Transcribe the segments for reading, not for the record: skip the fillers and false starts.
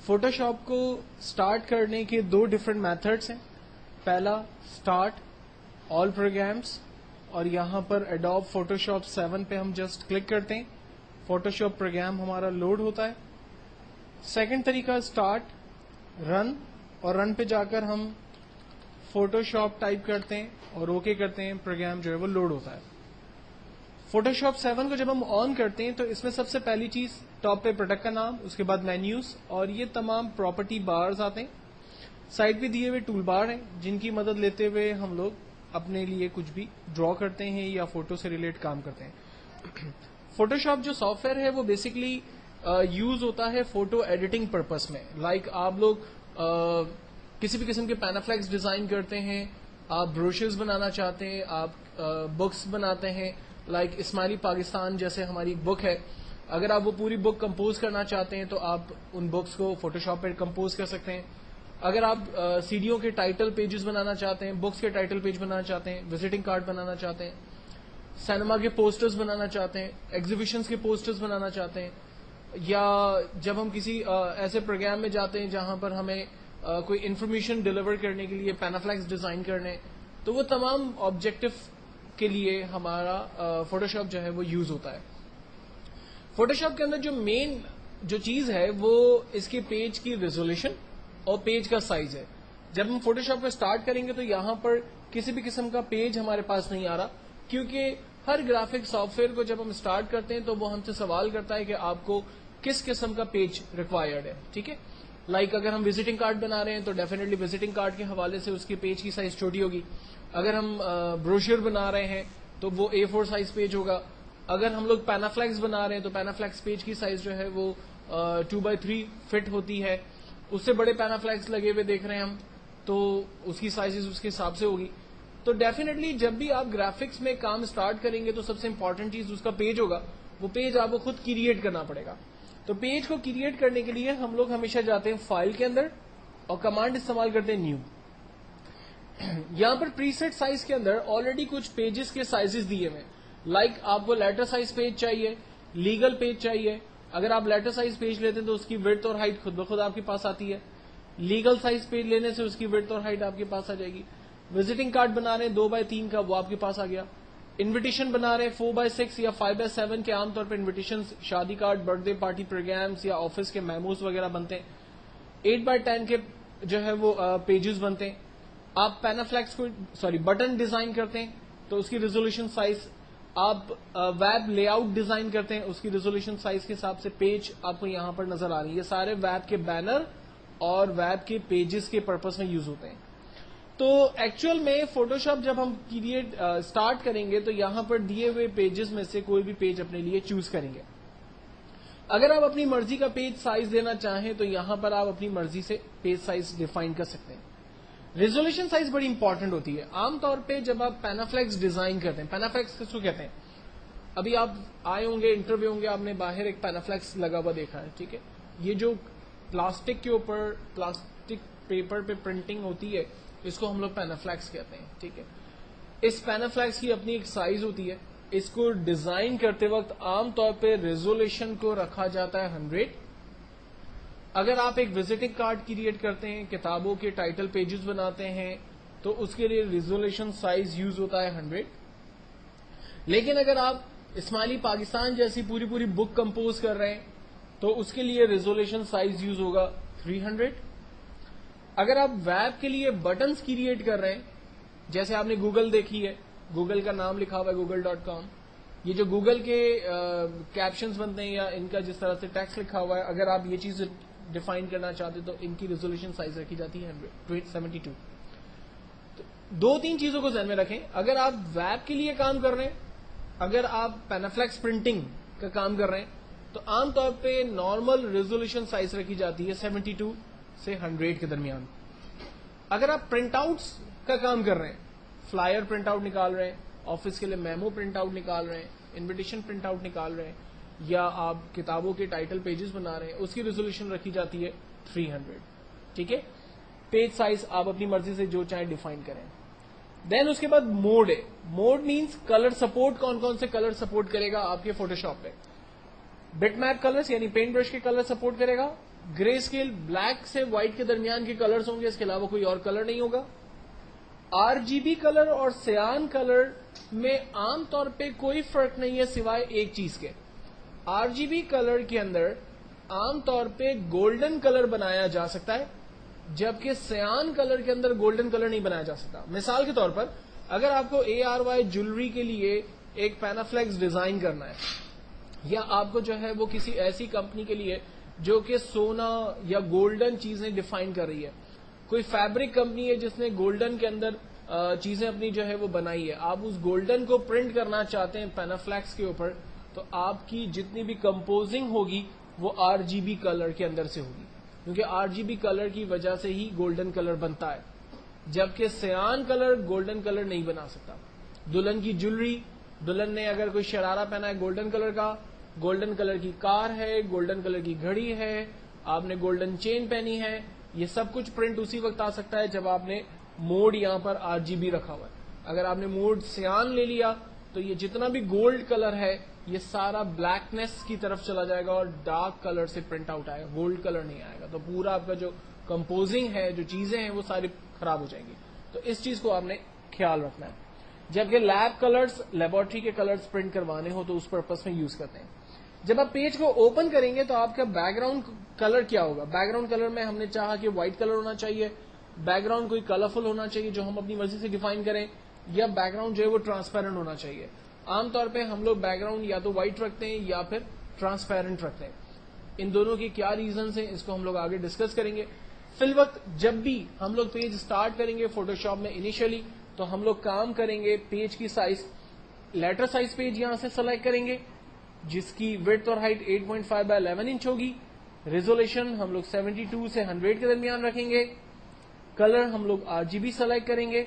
Photoshop کو start کرنے کے دو ڈفرینٹ میتھڈس ہیں. پہلا سٹارٹ آل پروگرامس, اور یہاں پر ایڈوب فوٹوشاپ 7 پہ ہم جسٹ کلک کرتے ہیں, فوٹوشاپ پروگرام ہمارا لوڈ ہوتا ہے. سیکنڈ طریقہ اسٹارٹ رن, اور رن پہ جا کر ہم فوٹوشاپ ٹائپ کرتے ہیں اور اوکے کرتے ہیں, پروگرام جو ہے وہ لوڈ ہوتا ہے. فوٹوشاپ 7 کو جب ہم آن کرتے ہیں تو اس میں سب سے پہلی چیز ٹاپ پہ پروڈکٹ کا نام, اس کے بعد مینیوز, اور یہ تمام پراپرٹی بارز آتے ہیں. سائڈ پہ دیے ہوئے ٹول بار ہیں جن کی مدد لیتے ہوئے ہم لوگ اپنے لیے کچھ بھی ڈرا کرتے ہیں یا فوٹو سے ریلیٹ کام کرتے ہیں. فوٹوشاپ جو سافٹ ویئر ہے وہ بیسکلی یوز ہوتا ہے فوٹو ایڈیٹنگ پرپز میں. لائک آپ لوگ کسی بھی قسم کے پینافلیکس ڈیزائن کرتے ہیں, آپ بروشرز بنانا چاہتے ہیں, آپ بکس بناتے ہیں, لائک اسماعیلی پاکستان جیسے ہماری بک ہے, اگر آپ وہ پوری بک کمپوز کرنا چاہتے ہیں تو آپ ان بکس کو فوٹوشاپ پہ کمپوز کر سکتے ہیں. اگر آپ سیڈیوں کے ٹائٹل پیجز بنانا چاہتے ہیں, بکس کے ٹائٹل پیج بنانا چاہتے ہیں, وزٹنگ کارڈ بنانا چاہتے ہیں, سینما کے پوسٹرز بنانا چاہتے ہیں, ایگزیبیشنز کے پوسٹرز بنانا چاہتے ہیں, یا جب ہم کسی ایسے پروگرام میں جاتے ہیں جہاں پر ہمیں کوئی انفارمیشن ڈیلیور کرنے کے لیے پینافلیکس ڈیزائن کرنے, تو وہ تمام آبجیکٹو کے لیے ہمارا فوٹوشاپ جو ہے وہ یوز ہوتا ہے. فوٹوشاپ کے اندر جو مین جو چیز ہے وہ اس کے پیج کی ریزولوشن اور پیج کا سائز ہے. جب ہم فوٹوشاپ کو سٹارٹ کریں گے تو یہاں پر کسی بھی قسم کا پیج ہمارے پاس نہیں آ رہا, کیونکہ ہر گرافک سافٹ ویئر کو جب ہم سٹارٹ کرتے ہیں تو وہ ہم سے سوال کرتا ہے کہ آپ کو کس قسم کا پیج ریکوائرڈ ہے. ٹھیک ہے, لائک اگر ہم وزٹنگ کارڈ بنا رہے ہیں تو ڈیفینیٹلی وزٹنگ کارڈ کے حوالے سے اس کے پیج کی سائز چھوٹی ہوگی. اگر ہم بروشر بنا رہے ہیں تو وہ A4 سائز پیج ہوگا. اگر ہم لوگ پینافلیکس بنا رہے ہیں تو پینافلیکس پیج کی سائز جو ہے وہ 2x3 فٹ ہوتی ہے. اس سے بڑے پینافلیکس لگے ہوئے دیکھ رہے ہیں ہم تو اس کی سائز اس کے حساب سے ہوگی. تو ڈیفینیٹلی جب بھی آپ گرافکس میں کام سٹارٹ کریں گے تو سب سے امپورٹنٹ چیز اس کا پیج ہوگا. وہ پیج آپ کو خود کریٹ کرنا پڑے گا. تو پیج کو کریٹ کرنے کے لیے ہم لوگ ہمیشہ جاتے ہیں فائل کے اندر اور کمانڈ استعمال کرتے ہیں نیو. یہاں پر پری سیٹ سائز کے اندر آلریڈی کچھ پیجز کے سائزز دیے ہوئے, لائک آپ کو لیٹر سائز پیج چاہیے, لیگل پیج چاہیے. اگر آپ لیٹر سائز پیج لیتے ہیں تو اس کی وڈتھ اور ہائٹ خود بخود آپ کے پاس آتی ہے. لیگل سائز پیج لینے سے اس کی وڈتھ اور ہائٹ آپ کے پاس آ جائے گی. وزٹنگ کارڈ بنا رہے ہیں 2x3 کا, وہ آپ کے پاس آ گیا. انویٹیشن بنا رہے ہیں 4x6 یا 5x7 کے, عام طور پہ انویٹیشن شادی card, birthday party programmes یا آفس کے میموز وغیرہ بنتے ہیں. 8x10 کے جو ہے وہ پیجز بنتے ہیں. آپ پینافلیکس کو بٹن ڈیزائن کرتے ہیں تو اس کی ریزولوشن سائز, آپ ویب لے آؤٹ ڈیزائن کرتے ہیں اس کی ریزولوشن سائز کے حساب سے پیج آپ کو یہاں پر نظر آ رہی ہے. یہ سارے ویب کے بینر اور ویب کے پیجز کے پرپز میں یوز ہوتے ہیں. تو ایکچوئل میں فوٹوشاپ جب ہم کریٹ سٹارٹ کریں گے تو یہاں پر دیے ہوئے پیجز میں سے کوئی بھی پیج اپنے لیے چوز کریں گے. اگر آپ اپنی مرضی کا پیج سائز دینا چاہیں تو یہاں پر آپ اپنی مرضی سے پیج سائز ڈیفائن کر سکتے ہیں. ریزولوشن سائز بڑی امپورٹنٹ ہوتی ہے. عام طور پہ جب آپ پینافلیکس ڈیزائن کرتے ہیں, پینافلیکس کس کو کہتے ہیں, ابھی آپ آئے ہوں گے انٹرویو ہوں گے, آپ نے باہر ایک پینافلیکس لگا ہوا دیکھا ہے. ٹھیک ہے, یہ جو پلاسٹک کے اوپر پلاسٹک پیپر پہ پرنٹنگ ہوتی ہے اس کو ہم لوگ پینافلیکس کہتے ہیں. ٹھیک ہے, اس پینافلیکس کی اپنی ایک سائز ہوتی ہے. اس کو ڈیزائن کرتے وقت عام طور پہ ریزولوشن کو رکھا جاتا ہے 100. اگر آپ ایک وزٹنگ کارڈ کریٹ کرتے ہیں, کتابوں کے ٹائٹل پیجز بناتے ہیں تو اس کے لیے ریزولوشن سائز یوز ہوتا ہے 100. لیکن اگر آپ اسماعیلی پاکستان جیسی پوری بک کمپوز کر رہے ہیں تو اس کے لیے ریزولوشن سائز یوز ہوگا 300. اگر آپ ویب کے لیے بٹنز کریٹ کر رہے ہیں, جیسے آپ نے گوگل دیکھی ہے, گوگل کا نام لکھا ہوا ہے google.com, یہ جو گوگل کے کیپشنز بنتے ہیں یا ان کا جس طرح سے ٹیکسٹ لکھا ہوا ہے, اگر آپ یہ چیز ڈیفائن کرنا چاہتے تو ان کی ریزولوشن سائز رکھی جاتی ہے 72. تو 2-3 چیزوں کو ذہن میں رکھیں. اگر آپ ویب کے لیے کام کر رہے ہیں, اگر آپ پینافلیکس پرنٹنگ کا کام کر رہے ہیں تو عام طور پہ نارمل ریزولوشن سائز رکھی جاتی ہے 72 سے 100 کے درمیان. اگر آپ پرنٹ آؤٹس کا کام کر رہے ہیں, فلائر پرنٹ آؤٹ نکال رہے ہیں, آفس کے لیے میمو پرنٹ آؤٹ نکال رہے ہیں, انویٹیشن پرنٹ آؤٹ نکال رہے ہیں, یا آپ کتابوں کے ٹائٹل پیجز بنا رہے ہیں, اس کی ریزولوشن رکھی جاتی ہے 300. ٹھیک ہے, پیج سائز آپ اپنی مرضی سے جو چاہیں ڈیفائن کریں. دین اس کے بعد موڈ ہے. موڈ مینس کلر سپورٹ, کون کون سے کلر سپورٹ کرے گا آپ کے فوٹوشاپ پہ. بٹ میپ کلرز یعنی پینٹ برش کے کلر سپورٹ کرے گا. گرے اسکیل بلیک سے وائٹ کے درمیان کے کلرز ہوں گے, اس کے علاوہ کوئی اور کلر نہیں ہوگا. RGB کلر اور سیان کلر میں عام طور پہ کوئی فرق نہیں ہے سوائے ایک چیز کے. RGB کلر کے اندر عام طور پہ گولڈن کلر بنایا جا سکتا ہے, جبکہ سیان کلر کے اندر گولڈن کلر نہیں بنایا جا سکتا. مثال کے طور پر اگر آپ کو ARY جولری کے لیے ایک پینافلیکس ڈیزائن کرنا ہے, یا آپ کو جو ہے وہ کسی ایسی کمپنی کے لیے جو کہ سونا یا گولڈن چیزیں ڈیفائن کر رہی ہے, کوئی فیبرک کمپنی ہے جس نے گولڈن کے اندر چیزیں اپنی جو ہے وہ بنائی ہے, آپ اس گولڈن کو پرنٹ کرنا چاہتے ہیں پینافلیکس کے اوپر, تو آپ کی جتنی بھی کمپوزنگ ہوگی وہ RGB کلر کے اندر سے ہوگی, کیونکہ RGB کلر کی وجہ سے ہی گولڈن کلر بنتا ہے, جبکہ سیان کلر گولڈن کلر نہیں بنا سکتا. دلہن کی جولری, دلہن نے اگر کوئی شرارہ پہنا ہے گولڈن کلر کا, گولڈن کلر کی کار ہے, گولڈن کلر کی گھڑی ہے, آپ نے گولڈن چین پہنی ہے, یہ سب کچھ پرنٹ اسی وقت آ سکتا ہے جب آپ نے موڈ یہاں پر RGB رکھا ہوا ہے. اگر آپ نے موڈ سیان لے لیا تو یہ جتنا بھی گولڈ کلر ہے یہ سارا بلیکنیس کی طرف چلا جائے گا اور ڈارک کلر سے پرنٹ آؤٹ آئے گا, گولڈ کلر نہیں آئے گا. تو پورا آپ کا جو کمپوزنگ ہے, جو چیزیں ہیں, وہ ساری خراب ہو جائیں گی. تو اس چیز کو آپ نے خیال رکھنا ہے. جبکہ لیب کلرز, لیبورٹری کے کلرز پرنٹ کروانے ہو تو اس پرپز میں یوز کرتے ہیں. جب آپ پیج کو اوپن کریں گے تو آپ کا بیک گراؤنڈ کلر کیا ہوگا؟ بیک گراؤنڈ کلر میں ہم نے چاہا کہ وائٹ کلر ہونا چاہیے, بیک گراؤنڈ کوئی کلرفل ہونا چاہیے جو ہم اپنی مرضی سے ڈیفائن کریں, یا بیک گراؤنڈ جو ہے وہ ٹرانسپیرنٹ ہونا چاہیے. عام طور پہ ہم لوگ بیک گراؤنڈ یا تو وائٹ رکھتے ہیں یا پھر ٹرانسپیرنٹ رکھتے ہیں. ان دونوں کے کیا ریزنز ہیں اس کو ہم لوگ آگے ڈسکس کریں گے. فی الوقت جب بھی ہم لوگ پیج سٹارٹ کریں گے فوٹوشاپ میں انیشلی, تو ہم لوگ کام کریں گے پیج کی سائز, لیٹر سائز پیج یہاں سے سلیکٹ کریں گے جس کی وڈتھ اور ہائٹ 8.5x11 انچ ہوگی. ریزولیشن ہم لوگ 72 سے 100 کے درمیان رکھیں گے. کلر ہم لوگ RGB سلیکٹ کریں گے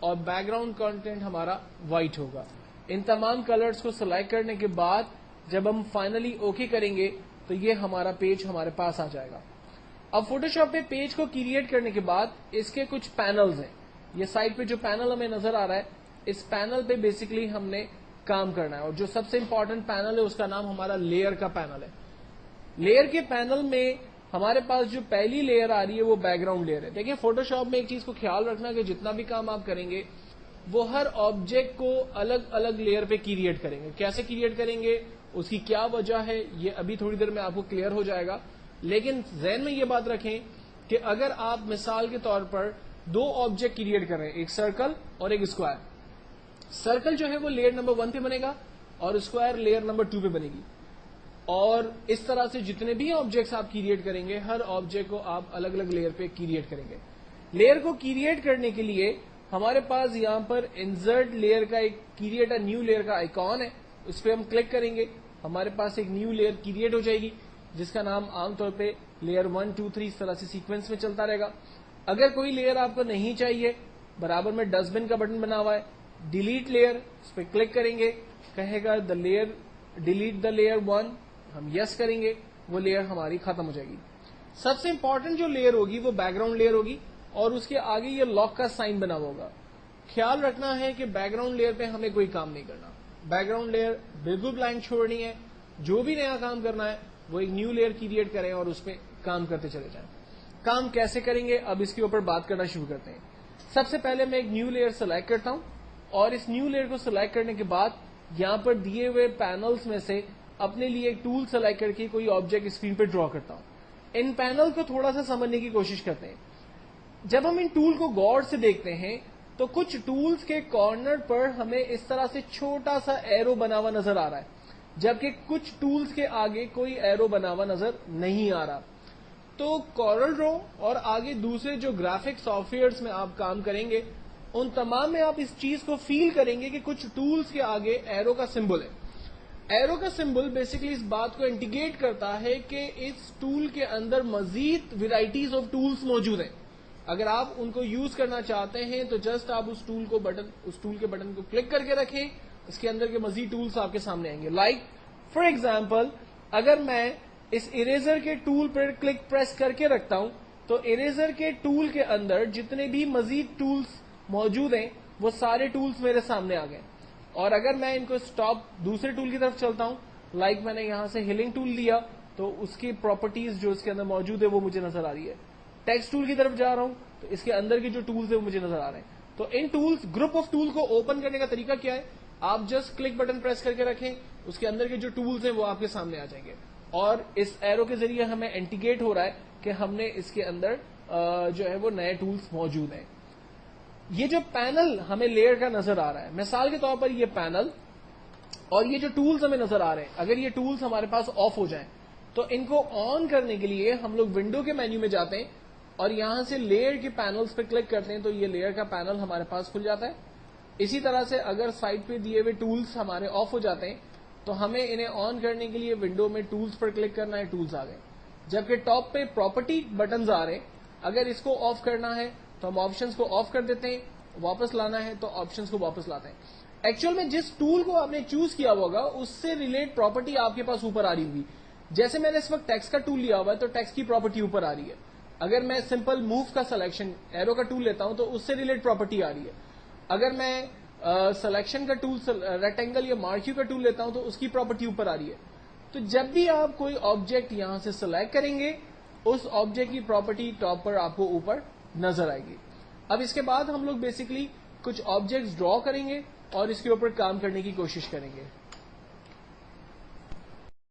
اور بیک گراؤنڈ کانٹینٹ ہمارا وائٹ ہوگا. ان تمام کلرز کو سلیکٹ کرنے کے بعد جب ہم فائنلی اوکے کریں گے تو یہ ہمارا پیج ہمارے پاس آ جائے گا. اب فوٹوشاپ پہ پیج کو کریٹ کرنے کے بعد اس کے کچھ پینلز ہیں. یہ سائڈ پہ جو پینل ہمیں نظر آ رہا ہے, اس پینل پہ بیسیکلی ہم نے کام کرنا ہے, اور جو سب سے امپورٹنٹ پینل ہے اس کا نام ہمارا لیئر کا پینل ہے. لیئر کے پینل میں ہمارے پاس جو پہلی لیئر آ رہی ہے وہ بیک گراؤنڈ لیئر ہے. دیکھیں فوٹوشاپ میں ایک چیز کو خیال رکھنا کہ جتنا بھی کام آپ کریں گے وہ ہر آبجیکٹ کو الگ الگ لیئر پہ کریٹ کریں گے. کیسے کریٹ کریں گے, اس کی کیا وجہ ہے, یہ ابھی تھوڑی دیر میں آپ کو کلیئر ہو جائے گا. لیکن ذہن میں یہ بات رکھیں کہ اگر آپ مثال کے طور پر دو آبجیکٹ کریٹ کر رہے ہیں, ایک سرکل اور ایک اسکوائر, سرکل جو ہے وہ لیئر نمبر 1 پہ بنے گا اور اسکوائر لیئر نمبر 2 پہ بنے گی, اور اس طرح سے جتنے بھی آبجیکٹس آپ کریٹ کریں گے ہر آبجیکٹ کو آپ الگ الگ لیئر پہ کریٹ کریں گے. لیئر کو کریٹ کرنے کے لیے ہمارے پاس یہاں پر انسرٹ لیئر کا ایک کریٹ اے نیو لیئر کا آئیکن ہے, اس پہ ہم کلک کریں گے, ہمارے پاس ایک نیو لیئر کریٹ ہو جائے گی جس کا نام عام طور پہ لیئر 1 2 3 اس طرح سے سیکوینس میں چلتا رہے گا. اگر کوئی لیئر آپ کو نہیں چاہیے, برابر میں ڈسٹ بن کا بٹن بنا ہوا ہے, ڈیلیٹ لیئر, اس پہ کلک کریں گے, کہے گا دا لیئر ڈیلیٹ دا لیئر 1, ہم یس کریں گے, وہ لیئر ہماری ختم ہو جائے گی. سب سے امپورٹنٹ جو لیئر ہوگی وہ بیک گراؤنڈ لیئر ہوگی, اور اس کے آگے یہ لاک کا سائن بنا ہوگا. خیال رکھنا ہے کہ بیک گراؤنڈ لیئر پہ ہمیں کوئی کام نہیں کرنا, بیک گراؤنڈ لیئر بالکل بلینک چھوڑنی ہے. جو بھی نیا کام کرنا ہے وہ ایک نیو لیئر کریٹ کریں اور اس پہ کام کرتے چلے جائیں. کام کیسے کریں گے اب اس کے اوپر بات کرنا شروع کرتے ہیں. سب سے پہلے میں ایک نیو لیئر سلیکٹ کرتا ہوں, اور اس نیو لیئر کو سلیکٹ کرنے کے بعد یہاں پر دیے ہوئے پینلز میں سے اپنے لیے ایک ٹول سلیکٹ کر کے کوئی آبجیکٹ اسکرین پہ ڈرا کرتا ہوں. ان پینل کو تھوڑا سا سمجھنے کی کوشش کرتے ہیں. جب ہم ان ٹول کو غور سے دیکھتے ہیں تو کچھ ٹولز کے کارنر پر ہمیں اس طرح سے چھوٹا سا ایرو بنا ہوا نظر آ رہا ہے, جبکہ کچھ ٹولز کے آگے کوئی ایرو بنا ہوا نظر نہیں آ رہا. تو کورل ڈرا اور آگے دوسرے جو گرافک سافٹ ویئرز میں آپ کام کریں گے ان تمام میں آپ اس چیز کو فیل کریں گے کہ کچھ ٹولز کے آگے ایرو کا سمبل ہے. ایرو کا سمبل بیسیکلی اس بات کو انڈیکیٹ کرتا ہے کہ اس ٹول کے اندر مزید ویرائٹیز آف ٹولز موجود ہیں. اگر آپ ان کو یوز کرنا چاہتے ہیں تو جسٹ آپ اس ٹول کے بٹن کو کلک کر کے رکھیں, اس کے اندر کے مزید ٹولز آپ کے سامنے آئیں گے. لائک فار ایگزامپل اگر میں اس اریزر کے ٹول پر کلک پریس کر کے رکھتا ہوں تو اریزر کے ٹول کے اندر جتنے بھی مزید ٹولز موجود ہیں وہ سارے ٹولز میرے سامنے آ گئے. اور اگر میں ان کو اسٹاپ دوسرے ٹول کی طرف چلتا ہوں لائک میں نے یہاں سے ہلنگ ٹول لیا تو اس کی پراپرٹیز جو اس کے اندر موجود ہے وہ مجھے نظر آ رہی ہے. ٹیکسٹ ٹول کی طرف جا رہا ہوں تو اس کے اندر کے جو ٹولز ہیں وہ مجھے نظر آ رہے ہیں. تو ان ٹولز گروپ آف ٹول کو اوپن کرنے کا طریقہ کیا ہے؟ آپ جسٹ کلک بٹن پریس کر کے رکھیں, اس کے اندر کے جو ٹولز ہیں وہ آپ کے سامنے آ جائیں گے, اور اس ایرو کے ذریعے ہمیں انڈیکیٹ ہو رہا ہے کہ ہم نے اس کے اندر جو ہے وہ نئے ٹولز موجود ہیں. یہ جو پینل ہمیں لیئر کا نظر آ رہا ہے, مثال کے طور پر یہ پینل اور یہ جو ٹولز ہمیں نظر آ رہے ہیں, اگر یہ ٹولز ہمارے پاس آف ہو جائیں تو ان کو آن کرنے کے لیے ہم لوگ ونڈو کے مینیو میں جاتے ہیں اور یہاں سے لیئر کے پینلز پہ کلک کرتے ہیں تو یہ لیئر کا پینل ہمارے پاس کھل جاتا ہے. اسی طرح سے اگر سائڈ پہ دیے ہوئے ٹولز ہمارے آف ہو جاتے ہیں تو ہمیں انہیں آن کرنے کے لیے ونڈو میں ٹولز پر کلک کرنا ہے, ٹولز آ گئے. جبکہ ٹاپ پہ پراپرٹی بٹنز آ رہے ہیں, اگر اس کو آف کرنا ہے تو ہم آپشنز کو آف کر دیتے ہیں, واپس لانا ہے تو آپشنز کو واپس لاتے ہیں. ایکچوئل میں جس ٹول کو آپ نے چوز کیا ہوگا اس سے ریلیٹ پراپرٹی آپ کے پاس اوپر آ رہی ہوگی. جیسے میں نے اس وقت ٹیکسٹ کا ٹول لیا ہوا ہے تو ٹیکسٹ کی پراپرٹی اوپر آ رہی ہے. اگر میں سمپل موو کا سلیکشن ایرو کا ٹول لیتا ہوں تو اس سے ریلیٹ پراپرٹی آ رہی ہے. اگر میں سلیکشن کا ٹول ریکٹینگل یا مارکیو کا ٹول لیتا ہوں تو اس کی پراپرٹی اوپر آ رہی ہے. تو جب بھی آپ کوئی آبجیکٹ یہاں سے سلیکٹ کریں گے اس آبجیکٹ کی پراپرٹی ٹاپ پر آپ کو اوپر نظر آئے گی. اب اس کے بعد ہم لوگ بیسکلی کچھ آبجیکٹس ڈرا کریں گے اور اس کے اوپر کام کرنے کی کوشش کریں گے.